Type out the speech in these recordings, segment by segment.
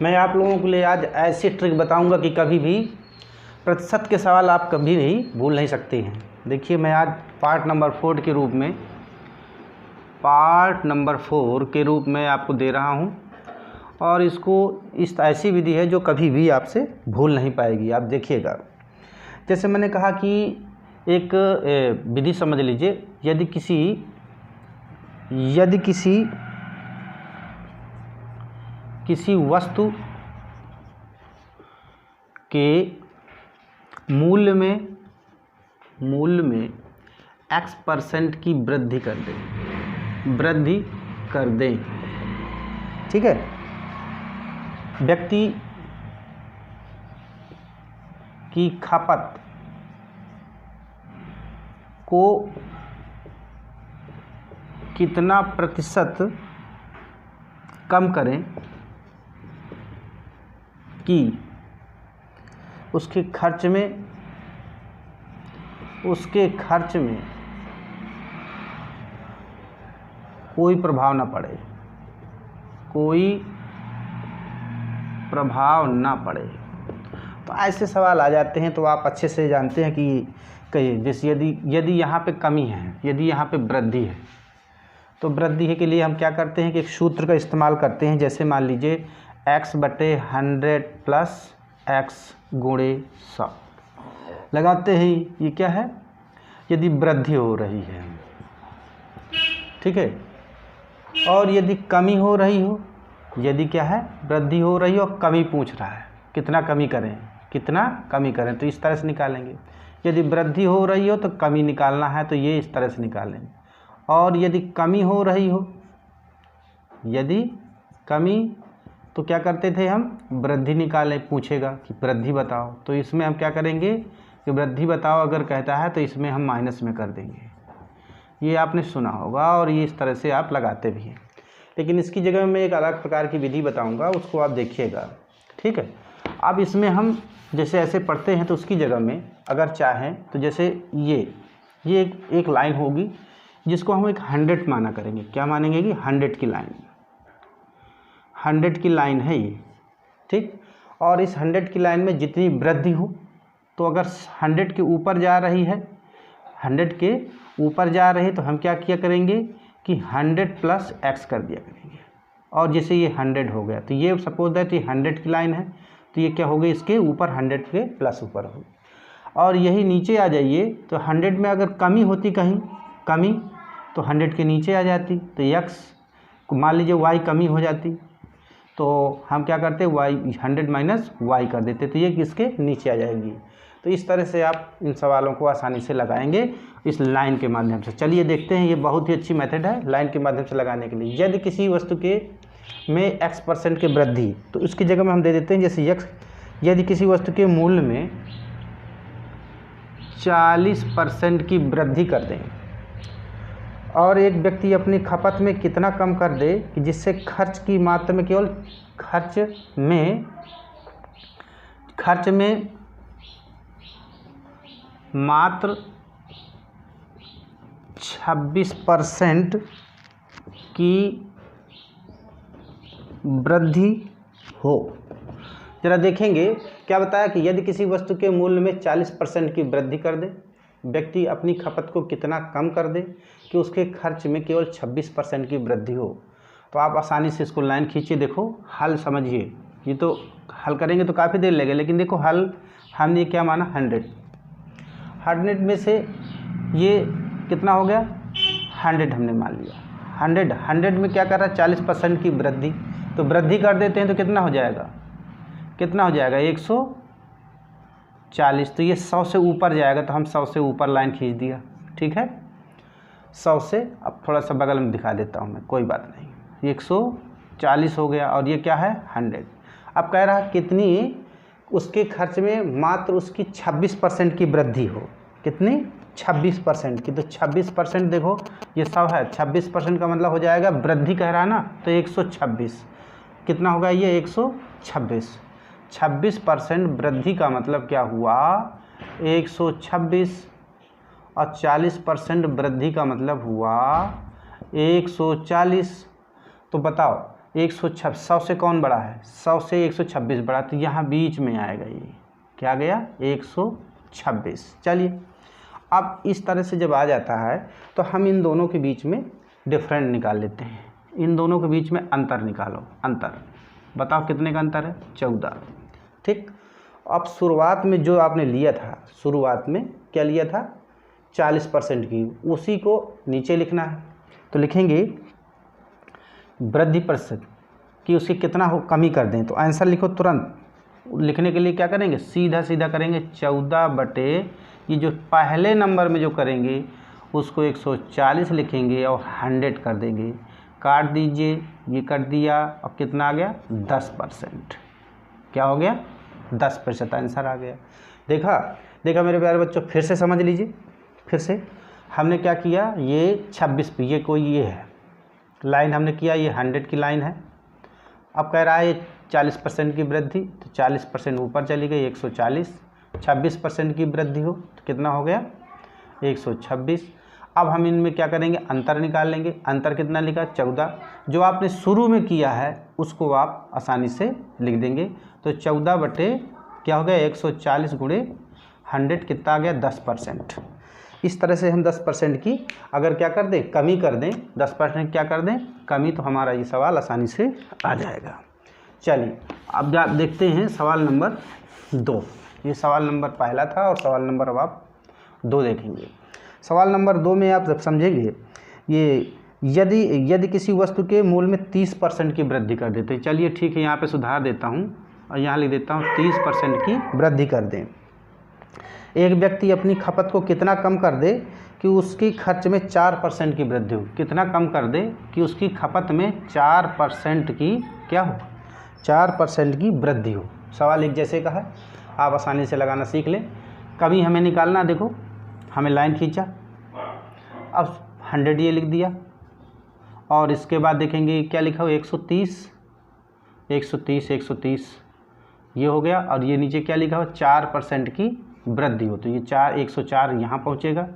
मैं आप लोगों के लिए आज ऐसी ट्रिक बताऊंगा कि कभी भी प्रतिशत के सवाल आप कभी नहीं भूल नहीं सकते हैं। देखिए, मैं आज पार्ट नंबर 4 के रूप में आपको दे रहा हूं और इसको इस ऐसी विधि है जो कभी भी आपसे भूल नहीं पाएगी। आप देखिएगा, जैसे मैंने कहा कि एक विधि समझ लीजिए। यदि किसी वस्तु के मूल्य में x% की वृद्धि कर दें, ठीक है। व्यक्ति की खपत को कितना प्रतिशत कम करें कि उसके खर्च में कोई प्रभाव ना पड़े। तो ऐसे सवाल आ जाते हैं, तो आप अच्छे से जानते हैं कि कहिए, जैसे यदि यहाँ पे कमी है, यदि यहाँ पे वृद्धि है, तो वृद्धि के लिए हम क्या करते हैं कि एक सूत्र का इस्तेमाल करते हैं। जैसे मान लीजिए x/100 प्लस x गुणे 100 लगाते हैं। ये क्या है? यदि वृद्धि हो रही है, ठीक है, और यदि कमी हो रही हो, यदि क्या है, वृद्धि हो रही हो और कमी पूछ रहा है, कितना कमी करें, तो इस तरह से निकालेंगे। यदि वृद्धि हो रही हो तो कमी निकालना है, तो ये इस तरह से निकालेंगे। और यदि कमी हो रही हो, तो क्या करते थे हम? वृद्धि निकालें, पूछेगा कि वृद्धि बताओ, तो इसमें हम क्या करेंगे कि वृद्धि बताओ अगर कहता है तो इसमें हम माइनस में कर देंगे। ये आपने सुना होगा और ये इस तरह से आप लगाते भी हैं। लेकिन इसकी जगह में मैं एक अलग प्रकार की विधि बताऊंगा, उसको आप देखिएगा, ठीक है। अब इसमें हम जैसे ऐसे पढ़ते हैं, तो उसकी जगह में अगर चाहें तो जैसे ये एक लाइन होगी जिसको हम एक 100 माना करेंगे। क्या मानेंगे कि 100 की लाइन है ये, ठीक। और इस 100 की लाइन में जितनी वृद्धि हो, तो अगर 100 के ऊपर जा रही है, तो हम क्या किया करेंगे कि 100 प्लस x कर दिया करेंगे। और जैसे ये 100 हो गया, तो ये सपोज दैट ये 100 की लाइन है, तो ये क्या हो गई, इसके ऊपर 100 के प्लस ऊपर होगी। और यही नीचे आ जाइए, तो 100 में अगर कमी होती कहीं तो 100 के नीचे आ जाती, तो x मान लीजिए y कमी हो जाती, तो हम क्या करते, y 100 माइनस y कर देते, तो ये किसके नीचे आ जाएगी। तो इस तरह से आप इन सवालों को आसानी से लगाएंगे इस लाइन के माध्यम से। चलिए देखते हैं, ये बहुत ही अच्छी मेथड है लाइन के माध्यम से लगाने के लिए। यदि किसी वस्तु में x% की वृद्धि, तो उसकी जगह में हम दे देते हैं जैसे x, यदि किसी वस्तु के मूल्य में 40% की वृद्धि कर दें और एक व्यक्ति अपनी खपत में कितना कम कर दे कि जिससे खर्च की मात्रा में केवल खर्च में मात्र 26% की वृद्धि हो। जरा देखेंगे क्या बताया कि यदि किसी वस्तु के मूल्य में 40% की वृद्धि कर दे, व्यक्ति अपनी खपत को कितना कम कर दे कि उसके खर्च में केवल 26% की वृद्धि हो। तो आप आसानी से इसको लाइन खींचिए, देखो हल समझिए। ये तो हल करेंगे तो काफ़ी देर लगेगी, लेकिन देखो हल हमने क्या माना, 100 में से ये कितना हो गया, 100 हमने मान लिया। 100 में क्या कर रहा है, 40% की वृद्धि, तो वृद्धि कर देते हैं तो कितना हो जाएगा 140। तो ये 100 से ऊपर जाएगा, तो हम 100 से ऊपर लाइन खींच दिया, ठीक है। 100 से अब थोड़ा सा बगल में दिखा देता हूँ मैं, कोई बात नहीं। 140 हो गया और ये क्या है, 100। अब कह रहा है कितनी उसके खर्च में मात्र उसकी 26% की वृद्धि हो। कितनी? 26% की। तो 26% देखो ये 100 है, 26% का मतलब हो जाएगा, वृद्धि कह रहा है ना, तो 126। कितना होगा ये, 126। 26% वृद्धि का मतलब क्या हुआ, 126, और 40% वृद्धि का मतलब हुआ 140। तो बताओ 126, 100 से कौन बड़ा है, 100 से 126 बड़ा, तो यहाँ बीच में आएगा, ये क्या गया 126। चलिए अब इस तरह से जब आ जाता है तो हम इन दोनों के बीच में डिफरेंट निकाल लेते हैं। इन दोनों के बीच में अंतर निकालो, अंतर बताओ कितने का अंतर है, 14। ठीक, अब शुरुआत में जो आपने लिया था, शुरुआत में क्या लिया था 40% की, उसी को नीचे लिखना है। तो लिखेंगे वृद्धि प्रतिशत कि उसकी कितना हो कमी कर दें, तो आंसर लिखो तुरंत। लिखने के लिए क्या करेंगे, सीधा सीधा करेंगे 14 बटे ये जो पहले नंबर में जो करेंगे उसको 140 लिखेंगे और 100 कर देंगे, काट दीजिए, ये कर दिया, अब कितना आ गया 10%। क्या हो गया 10% आंसर आ गया। देखा देखा मेरे प्यारे बच्चों, फिर से समझ लीजिए, फिर से हमने क्या किया, ये 26 पे ये कोई ये है लाइन हमने किया, ये 100 की लाइन है। अब कह रहा है ये 40% की वृद्धि, तो 40% ऊपर चली गई 140, 26% की वृद्धि हो तो कितना हो गया 126। अब हम इनमें क्या करेंगे, अंतर निकाल लेंगे। अंतर कितना लिखा 14, जो आपने शुरू में किया है उसको आप आसानी से लिख देंगे। तो 14 बटे क्या हो गया 140 गुणे 100 कितना आ गया 10%। इस तरह से हम 10% की अगर क्या कर दें, कमी कर दें, 10% क्या कर दें कमी, तो हमारा ये सवाल आसानी से आ जाएगा। चलिए अब आप देखते हैं सवाल नंबर 2। ये सवाल नंबर पहला था और सवाल नंबर अब आप 2 देखेंगे। सवाल नंबर 2 में आप समझेंगे, ये यदि किसी वस्तु के मूल्य में 30% की वृद्धि कर देते हैं। चलिए ठीक है, यहाँ पे सुधार देता हूँ और यहाँ लिख देता हूँ 30% की वृद्धि कर दें। एक व्यक्ति अपनी खपत को कितना कम कर दे कि उसकी खर्च में 4% की वृद्धि हो। कितना कम कर दे कि उसकी खपत में 4% की क्या हो, 4% की वृद्धि हो। सवाल एक जैसे का है, आप आसानी से लगाना सीख लें। कमी हमें निकालना, देखो हमें लाइन खींचा, अब 100 ये लिख दिया और इसके बाद देखेंगे क्या लिखा हो 130 ये हो गया, और ये नीचे क्या लिखा हो 4% की वृद्धि हो, तो ये 104 यहाँ पहुँचेगा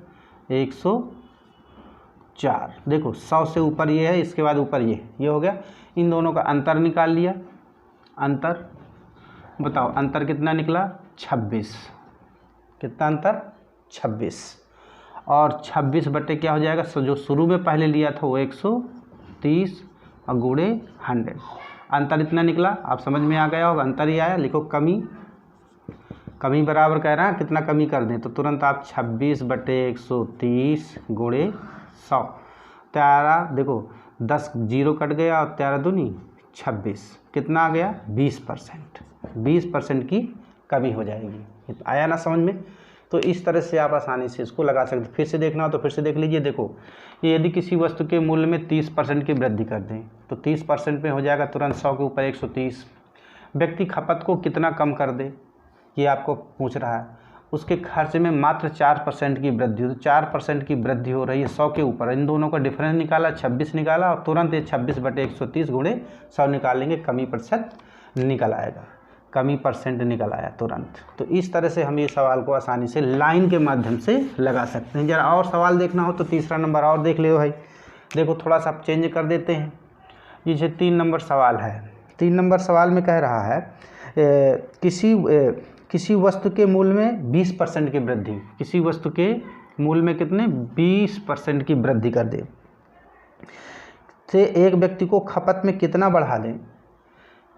104। देखो 100 से ऊपर ये है, इसके बाद ऊपर ये हो गया। इन दोनों का अंतर निकाल लिया, अंतर बताओ अंतर कितना निकला 26। कितना अंतर 26, और 26 बटे क्या हो जाएगा, जो शुरू में पहले लिया था वो 130 और गुणे 100, अंतर इतना निकला। आप समझ में आ गया होगा, अंतर ही आया। लिखो कमी, कमी बराबर कह रहा है कितना कमी कर दें, तो तुरंत आप 26 बटे 130 गुणे 100, 13 देखो 10 जीरो कट गया और 13 दूनी 26, कितना आ गया 20%। 20% की कमी हो जाएगी। आया ना समझ में। तो इस तरह से आप आसानी से इसको लगा सकते। फिर से देखना हो तो फिर से देख लीजिए। देखो ये यदि किसी वस्तु के मूल्य में 30% की वृद्धि कर दें तो 30% में हो जाएगा तुरंत 100 के ऊपर 130। व्यक्ति खपत को कितना कम कर दे, ये आपको पूछ रहा है। उसके खर्च में मात्र 4% की वृद्धि हो, तो 4% की वृद्धि हो रही है 100 के ऊपर। इन दोनों का डिफरेंस निकाला, 26 निकाला और तुरंत ये 26 बटे 130 गुणे 100 निकाल लेंगे, कमी प्रतिशत निकल आएगा, कमी परसेंट निकल आया तुरंत। तो इस तरह से हम ये सवाल को आसानी से लाइन के माध्यम से लगा सकते हैं। जरा और सवाल देखना हो तो तीसरा नंबर और देख ले भाई। देखो थोड़ा सा चेंज कर देते हैं। ये 3 नंबर सवाल है। 3 नंबर सवाल में कह रहा है किसी वस्तु के मूल्य में 20% की वृद्धि, किसी वस्तु के मूल्य में कितने 20% की वृद्धि कर दे से एक व्यक्ति को खपत में कितना बढ़ा दें।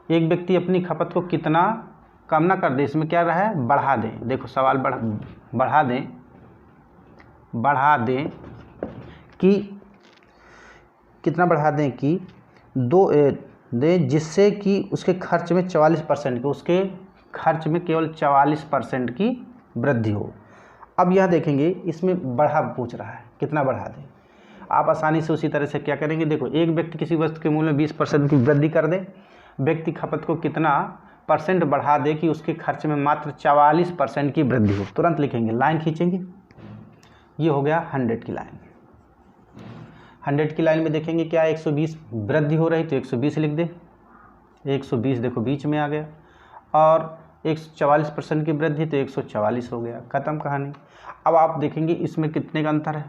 एक व्यक्ति अपनी खपत को कितना कम ना कर दे, इसमें क्या रहा है बढ़ा दें। देखो सवाल बढ़ा दें कि कितना बढ़ा दें कि दें जिससे कि उसके खर्च में 44% की, उसके खर्च में केवल 44% की वृद्धि हो। अब यह देखेंगे इसमें बढ़ा पूछ रहा है, कितना बढ़ा दें। आप आसानी से उसी तरह से क्या करेंगे, देखो एक व्यक्ति किसी वस्तु के मूल्य में 20% की वृद्धि कर दे, व्यक्ति खपत को कितना परसेंट बढ़ा दे कि उसके खर्च में मात्र 44% की वृद्धि हो। तुरंत लिखेंगे, लाइन खींचेंगे, ये हो गया 100 की लाइन। 100 की लाइन में देखेंगे क्या 120 वृद्धि हो रही, तो 120 लिख दे, 120 देखो बीच में आ गया, और 144% की वृद्धि तो 144 हो गया, ख़त्म कहानी। अब आप देखेंगे इसमें कितने का अंतर है,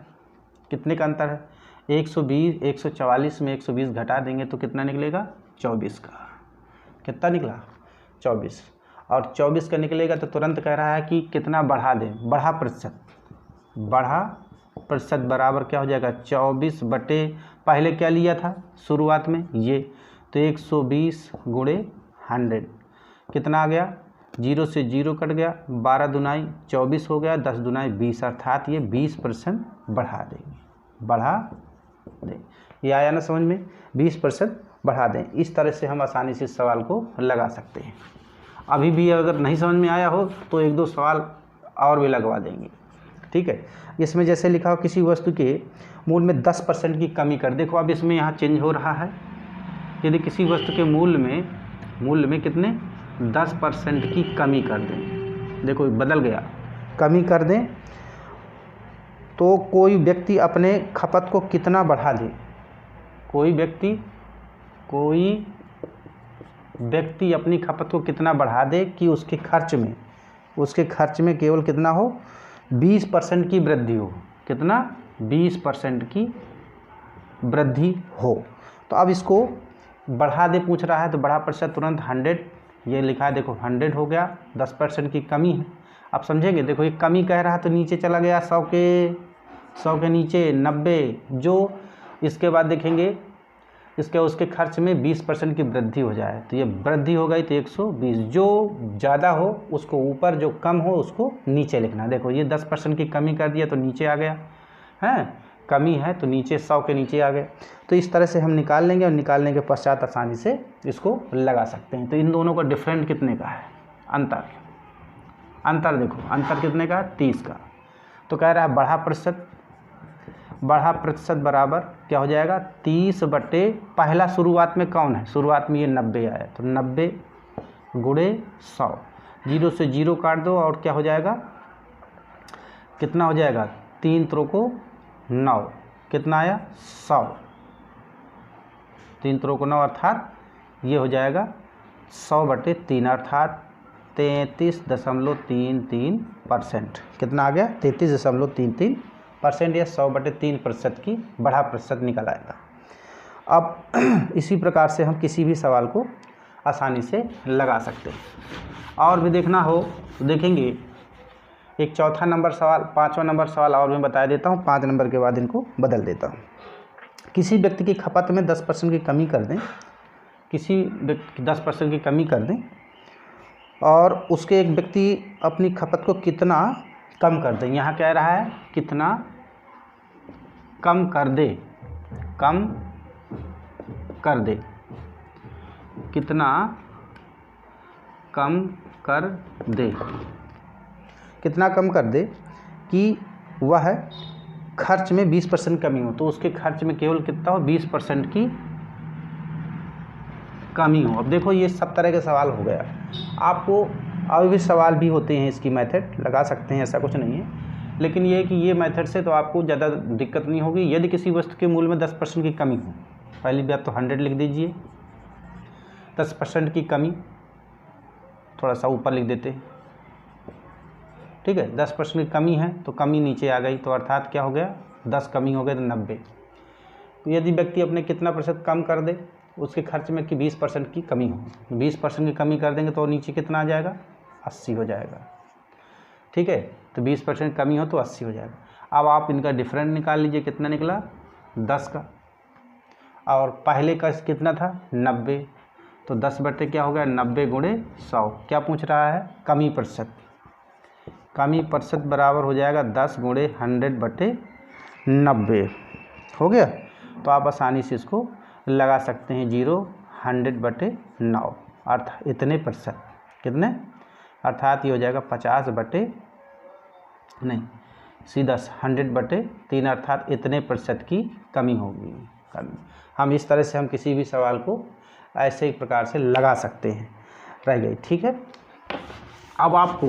कितने का अंतर है 120, 144 में 120 घटा देंगे तो कितना निकलेगा 24 का। कितना निकला? 24। और 24 का निकलेगा तो तुरंत कह रहा है कि कितना बढ़ा दें, बढ़ा प्रतिशत। बढ़ा प्रतिशत बराबर क्या हो जाएगा? 24 बटे पहले क्या लिया था शुरुआत में ये, तो 120 गुणे 100 कितना आ गया? 0 से 0 कट गया, 12 दुनाई 24 हो गया, 10 दुनाई 20, अर्थात ये 20% बढ़ा देंगे, बढ़ा दें। ये आया ना समझ में? 20% बढ़ा दें। इस तरह से हम आसानी से इस सवाल को लगा सकते हैं। अभी भी अगर नहीं समझ में आया हो तो एक दो सवाल और भी लगवा देंगे, ठीक है। इसमें जैसे लिखा हो किसी वस्तु के मूल्य में 10% की कमी कर। देखो अब इसमें यहाँ चेंज हो रहा है। यदि किसी वस्तु के मूल्य में कितने 10% की कमी कर दें, देखो बदल गया, कमी कर दें तो कोई व्यक्ति अपने खपत को कितना बढ़ा दे? कोई व्यक्ति अपनी खपत को कितना बढ़ा दे कि उसके खर्च में केवल कितना हो? 20% की वृद्धि हो। कितना? 20% की वृद्धि हो। तो अब इसको बढ़ा दे पूछ रहा है, तो बढ़ा प्रतिशत तुरंत 100 ये लिखा है, देखो 100 हो गया, 10% की कमी है। अब समझेंगे, देखो ये कमी कह रहा है तो नीचे चला गया 100 के नीचे 90, जो इसके बाद देखेंगे उसके खर्च में 20% की वृद्धि हो जाए तो ये वृद्धि हो गई तो 120, जो ज़्यादा हो उसको ऊपर, जो कम हो उसको नीचे लिखना। देखो ये 10% की कमी कर दिया तो नीचे आ गया है, कमी है तो नीचे 100 के नीचे आ गए। तो इस तरह से हम निकाल लेंगे और निकालने के पश्चात आसानी से इसको लगा सकते हैं। तो इन दोनों का डिफरेंट कितने का है? अंतर देखो, अंतर कितने का? 30 का। तो कह रहा है बढ़ा प्रतिशत बराबर क्या हो जाएगा? 30 बटे पहला शुरुआत में कौन है? शुरुआत में ये 90 आया, तो 90 गुणे 100, 0 से 0 काट दो और क्या हो जाएगा? कितना हो जाएगा? 3 त्रोको 9, कितना आया? 100, 3 त्रोको 9 अर्थात ये हो जाएगा 100 बटे 3 अर्थात 33.33%। कितना आ गया? 33.33% या 100 बटे 3% की बढ़ा प्रतिशत निकल आएगा। अब इसी प्रकार से हम किसी भी सवाल को आसानी से लगा सकते हैं। और भी देखना हो तो देखेंगे, एक चौथा नंबर सवाल, 5वां नंबर सवाल और मैं बता देता हूँ, 5 नंबर के बाद इनको बदल देता हूँ। किसी व्यक्ति की खपत में 10% की कमी कर दें, किसी व्यक्ति 10% की कमी कर दें और उसके एक व्यक्ति अपनी खपत को कितना कम कर दें। यहाँ कह रहा है कितना कम कर दे, कितना कम कर दे, कितना कम कर दे कि वह खर्च में 20% कमी हो। तो उसके खर्च में केवल कितना हो? 20% की कमी हो। अब देखो ये सब तरह के सवाल हो गया। आपको और भी सवाल भी होते हैं, इसकी मेथड लगा सकते हैं, ऐसा कुछ नहीं है, लेकिन ये है कि ये मेथड से तो आपको ज़्यादा दिक्कत नहीं होगी। यदि किसी वस्तु के मूल्य में 10% की कमी हो, पहली बात तो 100 लिख दीजिए, 10% की कमी थोड़ा सा ऊपर लिख देते हैं, ठीक है। 10% की कमी है तो कमी नीचे आ गई, तो अर्थात क्या हो गया? 10 कमी हो गए तो 90। तो यदि व्यक्ति अपने कितना प्रतिशत कम कर दे उसके खर्च में कि 20% की कमी हो, 20% की कमी कर देंगे तो नीचे कितना आ जाएगा? 80 हो जाएगा, ठीक है। तो 20% कमी हो तो 80 हो जाएगा। अब आप इनका डिफरेंट निकाल लीजिए, कितना निकला? 10 का, और पहले का कितना था? 90, तो 10 बटे क्या हो गया? 90 गुणे 100। क्या पूछ रहा है? कमी प्रतिशत। कमी प्रतिशत बराबर हो जाएगा 10 गुणे 100 बटे 90 हो गया। तो आप आसानी से इसको लगा सकते हैं, 100 बटे 9 अर्थात इतने प्रतिशत, कितने? अर्थात ये हो जाएगा 50 बटे नहीं सीधा 100 बटे 3 अर्थात इतने प्रतिशत की कमी होगी। हम इस तरह से हम किसी भी सवाल को ऐसे ही प्रकार से लगा सकते हैं। रह गई, ठीक है। अब आपको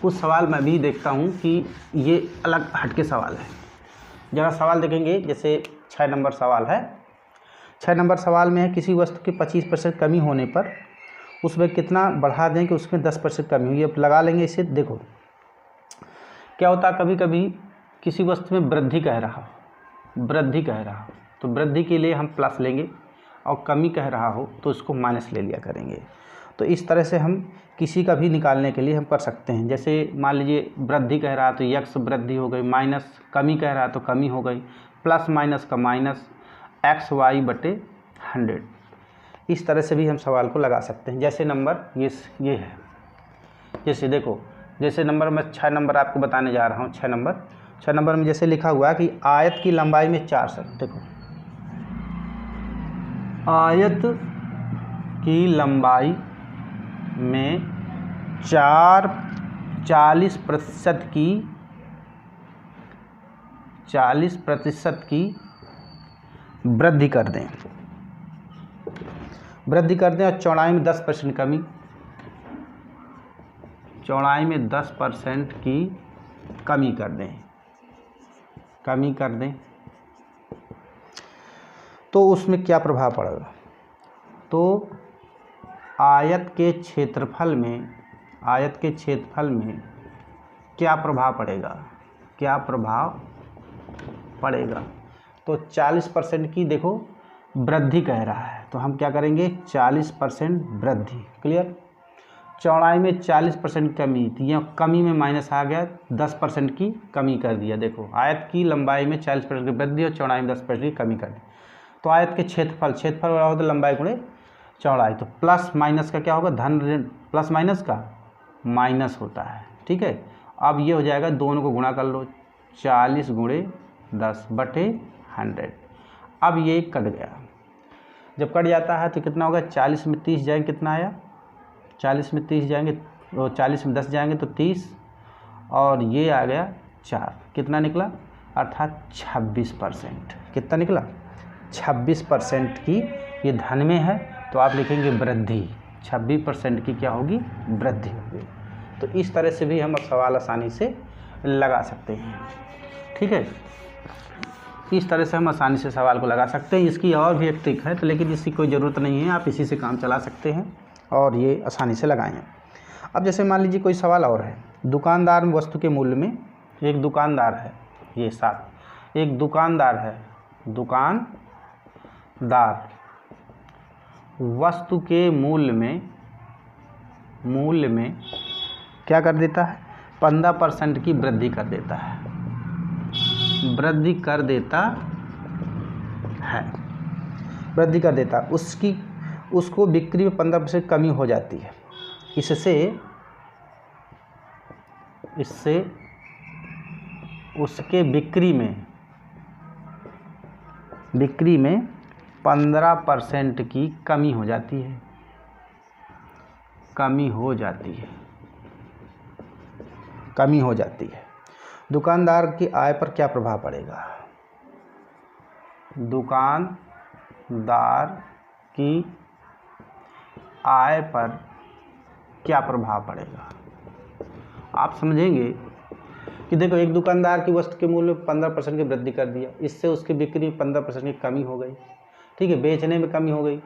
कुछ सवाल मैं भी देखता हूँ कि ये अलग हटके सवाल है। जरा सवाल देखेंगे, जैसे 6 नंबर सवाल है। 6 नंबर सवाल में है किसी वस्तु की 25% कमी होने पर उसमें कितना बढ़ा दें कि उसमें 10% कमी हुई। अब लगा लेंगे इसे। देखो क्या होता है, कभी कभी किसी वस्तु में वृद्धि कह रहा, तो वृद्धि के लिए हम प्लस लेंगे और कमी कह रहा हो तो उसको माइनस ले लिया करेंगे। तो इस तरह से हम किसी का भी निकालने के लिए हम कर सकते हैं। जैसे मान लीजिए वृद्धि कह रहा तो x वृद्धि हो गई, माइनस कमी कह रहा तो कमी हो गई, प्लस माइनस का माइनस xy/100। इस तरह से भी हम सवाल को लगा सकते हैं। जैसे नंबर ये है, जैसे देखो, जैसे नंबर मैं 6 नंबर आपको बताने जा रहा हूँ। 6 नंबर में जैसे लिखा हुआ है कि आयत की लंबाई में 4 सेंट। देखो, आयत की लंबाई में 40% की वृद्धि कर दें और चौड़ाई में 10% कमी, चौड़ाई में 10% की कमी कर दें तो उसमें क्या प्रभाव पड़ेगा। तो आयत के क्षेत्रफल में क्या प्रभाव पड़ेगा। तो 40% की देखो वृद्धि कह रहा है, तो हम क्या करेंगे, 40% वृद्धि। क्लियर। चौड़ाई में 40% कमी थी, यहाँ कमी में माइनस आ गया, 10% की कमी कर दिया। देखो, आयत की लंबाई में 40% की वृद्धि और चौड़ाई में 10% की कमी कर दी। तो आयत के क्षेत्रफल वाला होता है लंबाई गुणे चौड़ाई। तो प्लस माइनस का क्या होगा, धन ऋण, प्लस माइनस का माइनस होता है। ठीक है। अब ये हो जाएगा, दोनों को गुणा कर लो, 40 × 10/100। अब ये कट गया। जब कट जाता है तो कितना होगा, 40 में 30 जाएंगे, कितना आया, 40 में 30 जाएंगे, 40 में 10 जाएंगे तो 30, और ये आ गया 4, कितना निकला, अर्थात 26%। कितना निकला, 26% की ये धन में है, तो आप लिखेंगे वृद्धि। 26% की क्या होगी, वृद्धि होगी। तो इस तरह से भी हम सवाल आसानी से लगा सकते हैं। ठीक है, इस तरह से हम आसानी से सवाल को लगा सकते हैं। इसकी और भी एक ट्रिक है, तो लेकिन इसकी कोई ज़रूरत नहीं है, आप इसी से काम चला सकते हैं और ये आसानी से लगाएं। अब जैसे मान लीजिए कोई सवाल और है, दुकानदार वस्तु के मूल्य में, एक दुकानदार है, ये साथ एक दुकानदार है, दुकानदार वस्तु के मूल्य में क्या कर देता है, 15% की वृद्धि कर देता है। उसको बिक्री में 15% कमी हो जाती है। इससे उसके बिक्री में 15% की कमी हो जाती है। दुकानदार की आय पर क्या प्रभाव पड़ेगा, दुकानदार की आय पर क्या प्रभाव पड़ेगा। आप समझेंगे कि देखो, एक दुकानदार की वस्तु के मूल्य में 15% की वृद्धि कर दिया, इससे उसकी बिक्री में 15% की कमी हो गई। ठीक है, बेचने में कमी हो गई,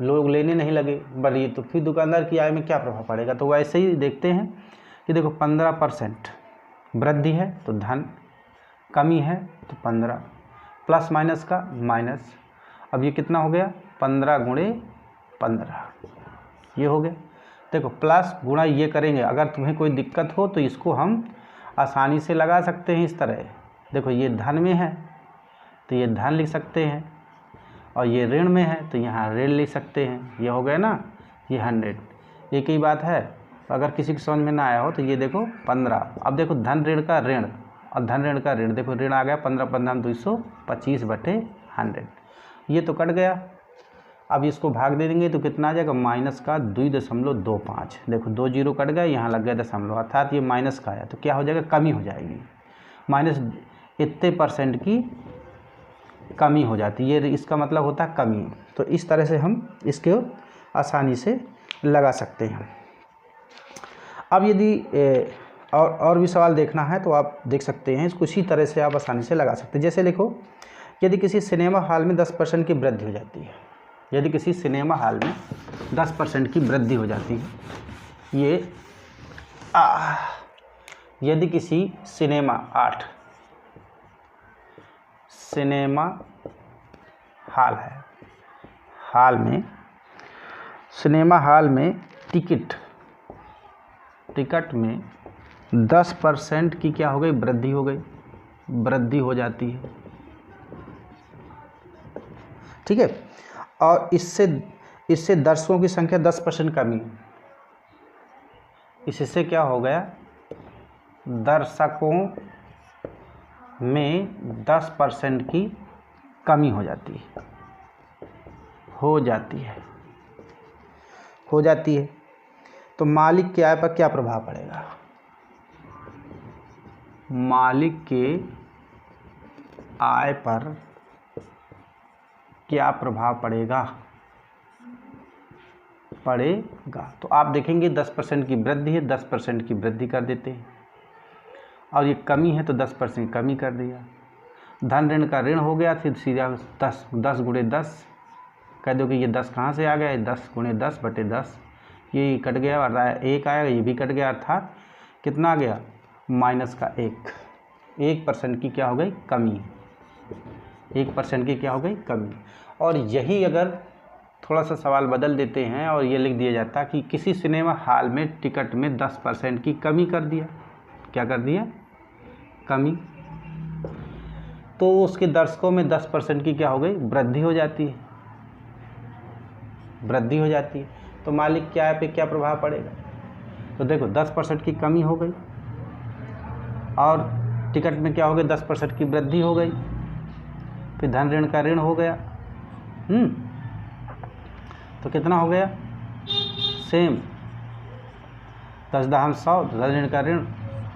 लोग लेने नहीं लगे, बढ़ी, तो फिर दुकानदार की आय में क्या प्रभाव पड़ेगा। तो वैसे ही देखते हैं कि देखो, 15% वृद्धि है तो धन, कमी है तो 15, प्लस माइनस का माइनस। अब ये कितना हो गया, 15 × 15, ये हो गया। देखो, प्लस गुणा ये करेंगे, अगर तुम्हें कोई दिक्कत हो तो इसको हम आसानी से लगा सकते हैं इस तरह। देखो, ये धन में है तो ये धन लिख सकते हैं, और ये ऋण में है तो यहाँ ऋण लिख सकते हैं। ये हो गया ना, ये 100, एक ही बात है। अगर किसी को समझ में ना आया हो तो ये देखो 15। अब देखो, धन ऋण का ऋण और धन ऋण का ऋण, देखो ऋण आ गया 15 × 225/100, ये तो कट गया। अब इसको भाग दे देंगे तो कितना आ जाएगा, माइनस का 2.25। देखो, 2 0 कट गया, यहाँ लग गया दशमलव, अर्थात ये माइनस का आया, तो क्या हो जाएगा, कमी हो जाएगी, माइनस इतने % की कमी हो जाती है। ये इसका मतलब होता है कमी। तो इस तरह से हम इसके आसानी से लगा सकते हैं। अब यदि और भी सवाल देखना है तो आप देख सकते हैं, इसको इसी तरह से आप आसानी से लगा सकते हैं। जैसे लिखो, यदि किसी सिनेमा हॉल में 10% की वृद्धि हो जाती है, यदि किसी सिनेमा हॉल में 10% की वृद्धि हो जाती है, यदि किसी सिनेमा हॉल सिनेमा हॉल में टिकट में 10% की क्या हो गई, वृद्धि हो जाती है। ठीक है, और इससे दर्शकों की संख्या 10% कमी, इससे क्या हो गया, दर्शकों में 10% की कमी हो जाती है। तो मालिक की आय पर क्या प्रभाव पड़ेगा, मालिक के आय पर क्या प्रभाव पड़ेगा। तो आप देखेंगे 10% की वृद्धि है, 10% की वृद्धि कर देते हैं, और ये कमी है तो 10% कमी कर दिया। धन ऋण का ऋण हो गया, फिर सीधा 10 गुणे 10 कह दो कि ये 10 कहाँ से आ गया, 10 गुणे 10 बटे 10, ये कट गया और 1 आएगा, ये भी कट गया, अर्थात कितना आ गया, माइनस का 1% की क्या हो गई, कमी, 1% की क्या हो गई, कमी। और यही अगर थोड़ा सा सवाल बदल देते हैं और ये लिख दिया जाता कि किसी सिनेमा हॉल में टिकट में 10% की कमी कर दिया, क्या कर दिया, कमी, तो उसके दर्शकों में 10% की क्या हो गई, वृद्धि हो जाती है। तो मालिक की आय पे क्या प्रभाव पड़ेगा, तो देखो 10% की कमी हो गई और टिकट में क्या हो गई, 10% की वृद्धि हो गई, फिर धन ऋण का ऋण हो गया, तो कितना हो गया, सेम 10 दहम 100, धन ऋण का ऋण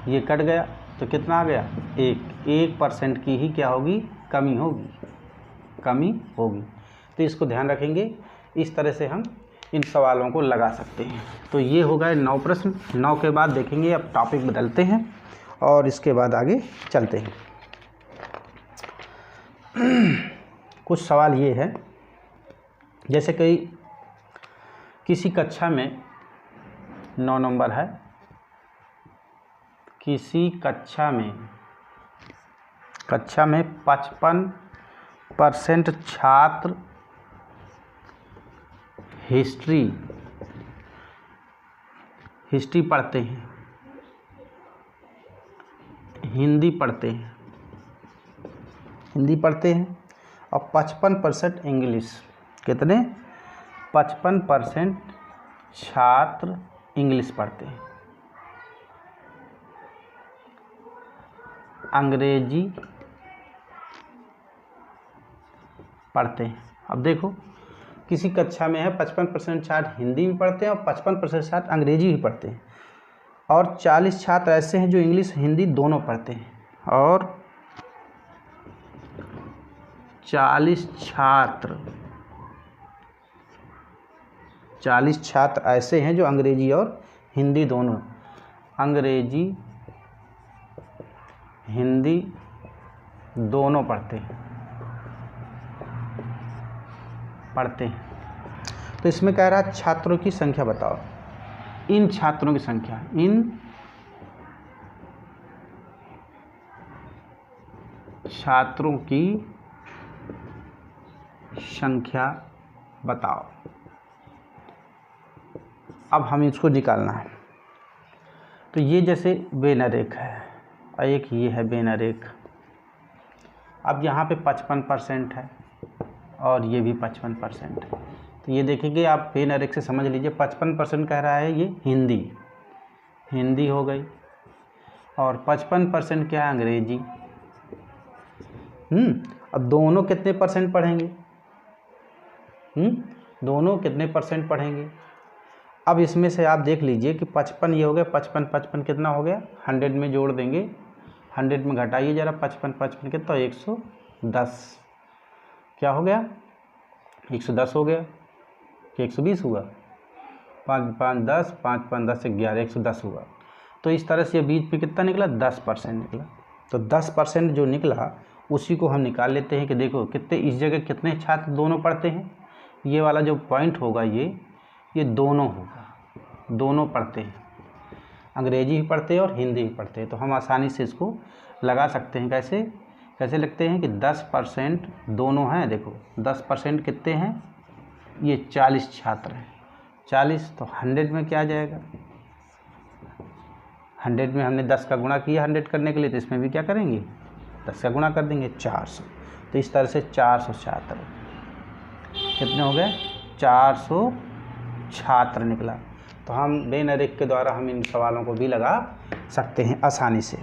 ये कट गया, तो कितना आ गया, 1% की ही क्या होगी, कमी होगी। तो इसको ध्यान रखेंगे, इस तरह से हम इन सवालों को लगा सकते हैं। तो ये हो गए 9 प्रश्न। 9 के बाद देखेंगे, अब टॉपिक बदलते हैं और इसके बाद आगे चलते हैं। कुछ सवाल ये है, जैसे किसी कक्षा में 9 नंबर है, किसी कक्षा में 55% छात्र हिस्ट्री पढ़ते हैं, हिंदी पढ़ते हैं और 55% इंग्लिश, कितने, 55% छात्र इंग्लिश पढ़ते हैं, अंग्रेजी पढ़ते हैं। अब देखो किसी कक्षा में है 55% छात्र हिंदी भी पढ़ते हैं और 55% छात्र अंग्रेजी भी पढ़ते हैं, और 40 छात्र ऐसे हैं जो इंग्लिश हिंदी दोनों पढ़ते हैं, और 40 छात्र ऐसे हैं जो अंग्रेजी और हिंदी दोनों, अंग्रेजी हिंदी दोनों पढ़ते हैं। तो इसमें कह रहा है छात्रों की संख्या बताओ, इन छात्रों की संख्या, इन छात्रों की संख्या बताओ। अब हमें इसको निकालना है। तो ये जैसे बेनरेख है और एक ये है बेनरेख। अब यहाँ पे 55% है और ये भी 55% है। तो ये देखेंगे आप बेनरेख से समझ लीजिए, 55% कह रहा है ये हिंदी हो गई, और 55% क्या है, अंग्रेजी। अब दोनों कितने परसेंट पढ़ेंगे, दोनों कितने परसेंट पढ़ेंगे। अब इसमें से आप देख लीजिए कि 55 ये हो गया, 55 कितना हो गया, 100 में जोड़ देंगे, 100 में घटाइए ज़रा, 55 कितना, 110, क्या हो गया, 110 हो गया कि 120 हुआ, 5 5 10, 5 5 10 11, 110 हुआ। तो इस तरह से बीच पे कितना निकला, 10% निकला। तो 10% जो निकला उसी को हम निकाल लेते हैं कि देखो कितने, इस जगह कितने छात्र दोनों पढ़ते हैं, ये वाला जो पॉइंट होगा ये दोनों होगा, दोनों पढ़ते हैं, अंग्रेजी भी पढ़ते हैं और हिंदी भी पढ़ते हैं। तो हम आसानी से इसको लगा सकते हैं। कैसे लिखते हैं कि 10% दोनों हैं, देखो 10% कितने हैं, ये 40 छात्र हैं, 40 तो 100 में क्या आ जाएगा, 100 में हमने 10 का गुणा किया 100 करने के लिए, तो इसमें भी क्या करेंगे 10 का गुणा कर देंगे 400। तो इस तरह से 400 छात्र, कितने हो गए 400 छात्र निकला। तो हम बेन अरेख के द्वारा हम इन सवालों को भी लगा सकते हैं आसानी से।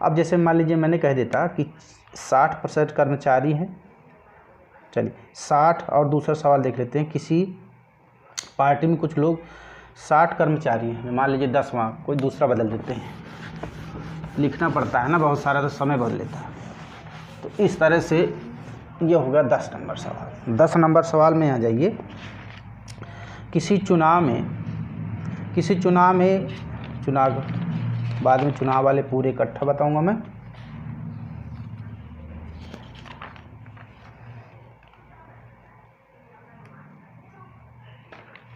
अब जैसे मान लीजिए मैंने कह देता कि 60% कर्मचारी हैं, चलिए 60, और दूसरा सवाल देख लेते हैं, किसी पार्टी में कुछ लोग 60 कर्मचारी हैं, मान लीजिए 10, वहाँ कोई दूसरा बदल देते हैं, लिखना पड़ता है ना बहुत सारा, तो समय बदल लेता है। तो इस तरह से ये होगा 10 नंबर सवाल। 10 नंबर सवाल में आ जाइए, किसी चुनाव बाद में चुनाव वाले पूरे इकट्ठा बताऊंगा मैं।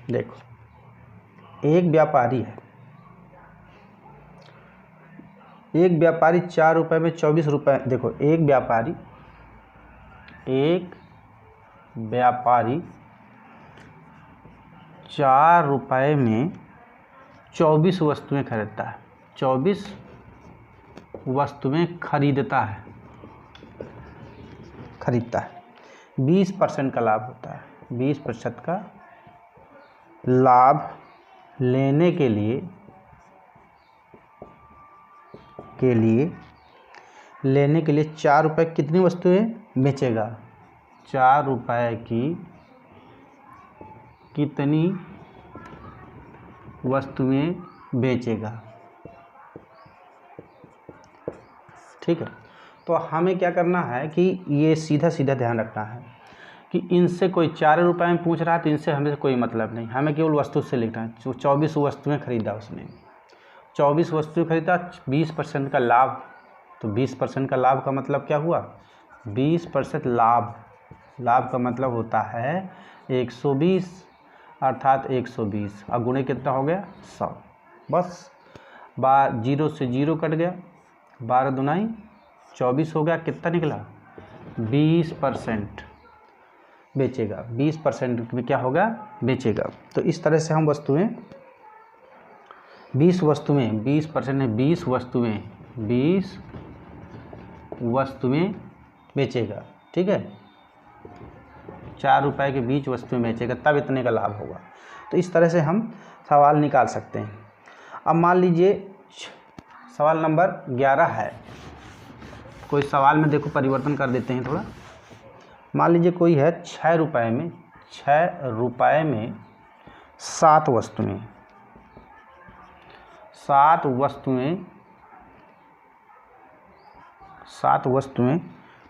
देखो, एक व्यापारी है, एक व्यापारी 4 रुपये में 24 रुपये, देखो एक व्यापारी 4 रुपये में 24 वस्तुएं खरीदता है, 24 वस्तुएं खरीदता है, 20% का लाभ होता है। 20% का लाभ लेने के लिए लेने के लिए 4 रुपये कितनी वस्तुएं बेचेगा, 4 रुपये की कितनी वस्तुएं बेचेगा। ठीक है, तो हमें क्या करना है कि ये सीधा सीधा ध्यान रखना है कि इनसे कोई 4 रुपये में पूछ रहा है तो इनसे हमें कोई मतलब नहीं, हमें केवल वस्तु से लिखना है। 24 वस्तुएं खरीदा उसने, 24 वस्तुएं खरीदा, 20% का लाभ, तो 20% का लाभ का मतलब क्या हुआ, 20% लाभ का मतलब होता है 120, अर्थात 120, और गुणे कितना हो गया 100, बस 0 से 0 कट गया, 12 दूनाई 24 हो गया, कितना निकला 20% बेचेगा, 20% में क्या होगा बेचेगा। तो इस तरह से हम वस्तुएं 20 में 20 वस्तुएं बेचेगा। ठीक है, 4 रुपये के 20 वस्तुएं बेचेगा, तब इतने का लाभ होगा। तो इस तरह से हम सवाल निकाल सकते हैं। अब मान लीजिए सवाल नंबर 11 है, कोई सवाल में देखो परिवर्तन कर देते हैं थोड़ा। मान लीजिए कोई है 6 रुपये में 7 वस्तुएं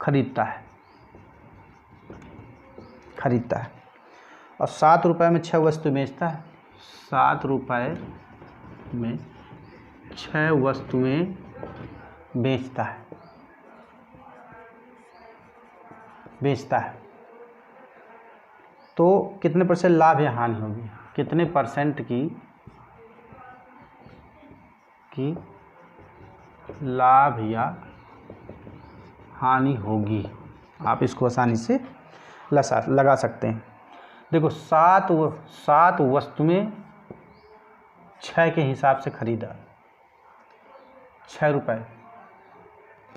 खरीदता है, और 7 रुपये में 6 वस्तु बेचता है, 7 रुपये में 6 वस्तुएं बेचता है, तो कितने % लाभ या हानि होगी, कितने % की लाभ या हानि होगी, आप इसको आसानी से लगा सकते हैं। देखो 7 वस्तुएं 6 के हिसाब से खरीदा, 6 रुपये,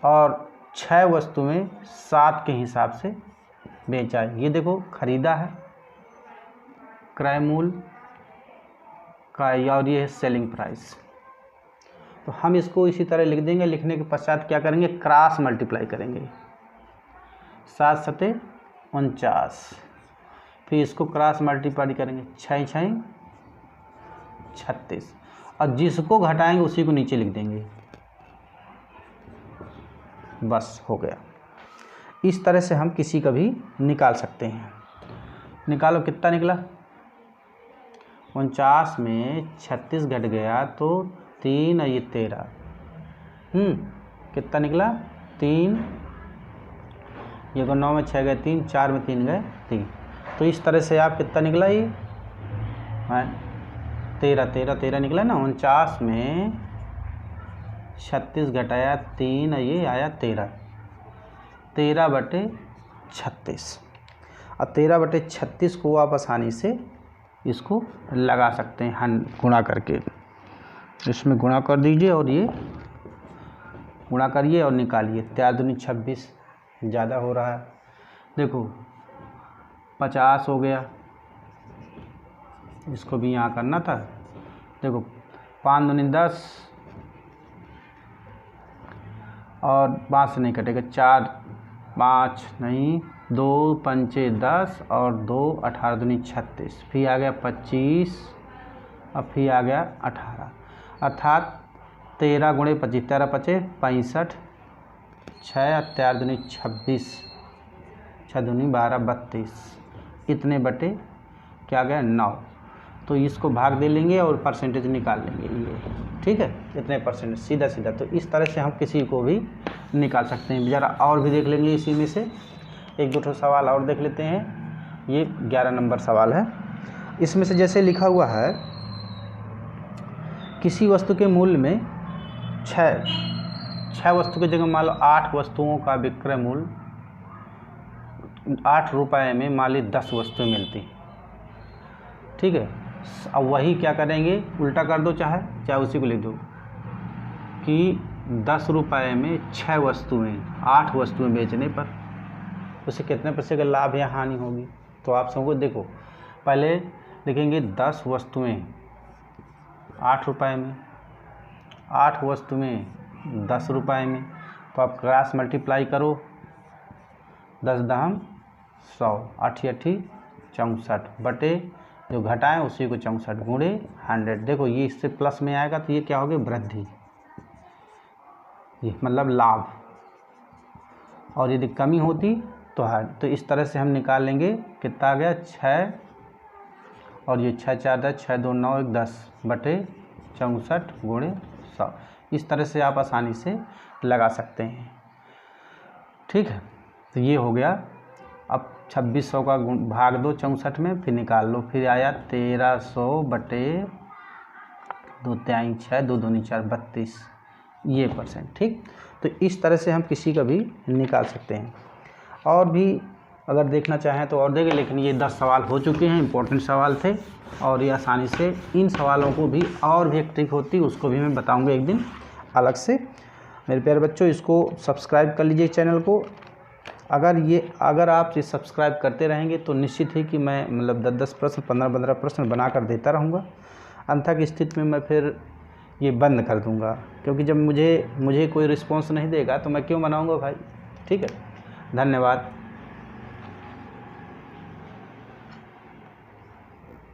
और 6 वस्तुएं 7 के हिसाब से बेचा। ये देखो खरीदा है क्रय मूल्य का, और ये है सेलिंग प्राइस। तो हम इसको इसी तरह लिख देंगे, लिखने के पश्चात क्या करेंगे, क्रॉस मल्टीप्लाई करेंगे, 7 सते 49, फिर इसको क्रॉस मल्टीप्लाई करेंगे, 6 6 36, और जिसको घटाएंगे उसी को नीचे लिख देंगे, बस हो गया। इस तरह से हम किसी का भी निकाल सकते हैं। निकालो, कितना निकला, 49 में 36 घट गया तो 3 और ये 13, कितना निकला 3, ये को 9 में 6 गए 3, 4 में 3 गए 3। तो इस तरह से आप कितना निकला, ये 13 निकला ना। 49 में 36 घटाया 3 और ये आया 13 बटे 36। और 13/36 को आप आसानी से इसको लगा सकते हैं गुणा करके। इसमें गुणा कर दीजिए और ये गुणा करिए और निकालिए। 4 दूनी 26, ज़्यादा हो रहा है। देखो 50 हो गया, इसको भी यहाँ करना था। देखो 5 दूनी 10 और 5 से नहीं कटेगा, 4 5 नहीं, 2 पंचे 10 और 2 18 दूनी 36, फिर आ गया 25 और फिर आ गया 18, अर्थात 13 गुणे 25, 13 पचे 65, 6 और 4 दूनी 26, 6 दूनी 12 32, इतने बटे क्या गया 9। तो इसको भाग दे लेंगे और परसेंटेज निकाल लेंगे ये, ठीक है, इतने परसेंट सीधा सीधा। तो इस तरह से हम किसी को भी निकाल सकते हैं। ज़रा और भी देख लेंगे, इसी में से 1-2 सवाल और देख लेते हैं। ये 11 नंबर सवाल है। इसमें से जैसे लिखा हुआ है, किसी वस्तु के मूल्य में 6 वस्तु की जगह मान लो 8 वस्तुओं का विक्रय मूल्य 8 रुपये में मान ली 10 वस्तुएं मिलती, ठीक है। अब वही क्या करेंगे, उल्टा कर दो, चाहे उसी को लिख दो कि 10 रुपये में 6 वस्तुएं, 8 वस्तुएं बेचने पर उसे कितने पैसे का लाभ या हानि होगी। तो आप सबको देखो, पहले लिखेंगे 10 वस्तुएं 8 रुपये में, 8 वस्तुएं 10 रुपये में। तो आप क्रॉस मल्टीप्लाई करो, 10 दहम 100, 8 8 64 बटे जो घटाएं उसी को 64 गुणे 100। देखो ये इससे प्लस में आएगा तो ये क्या होगी, वृद्धि, ये मतलब लाभ। और यदि कमी होती तो हानि। तो इस तरह से हम निकाल लेंगे, कितना आ गया 6 और ये 6 4 10, 6 2 9 1 10 बटे 64 गुणे 100। इस तरह से आप आसानी से लगा सकते हैं, ठीक है। तो ये हो गया। अब 2600 का भाग दो 64 में, फिर निकाल लो। फिर आया 1300 बटे 2 3 6 2 दूनी 4 32, ये परसेंट, ठीक। तो इस तरह से हम किसी का भी निकाल सकते हैं। और भी अगर देखना चाहें तो और देखें, लेकिन ये 10 सवाल हो चुके हैं, इंपॉर्टेंट सवाल थे। और ये आसानी से इन सवालों को भी और भी एक ट्रिक होती है, उसको भी मैं बताऊँगा एक दिन अलग से। मेरे प्यारे बच्चों, इसको सब्सक्राइब कर लीजिए चैनल को। अगर आप ये सब्सक्राइब करते रहेंगे तो निश्चित है कि मैं मतलब 10-10 प्रश्न 15-15 प्रश्न बना कर देता रहूँगा। अन्यथा की स्थिति में मैं फिर ये बंद कर दूँगा, क्योंकि जब मुझे कोई रिस्पॉन्स नहीं देगा तो मैं क्यों बनाऊँगा भाई, ठीक है। धन्यवाद।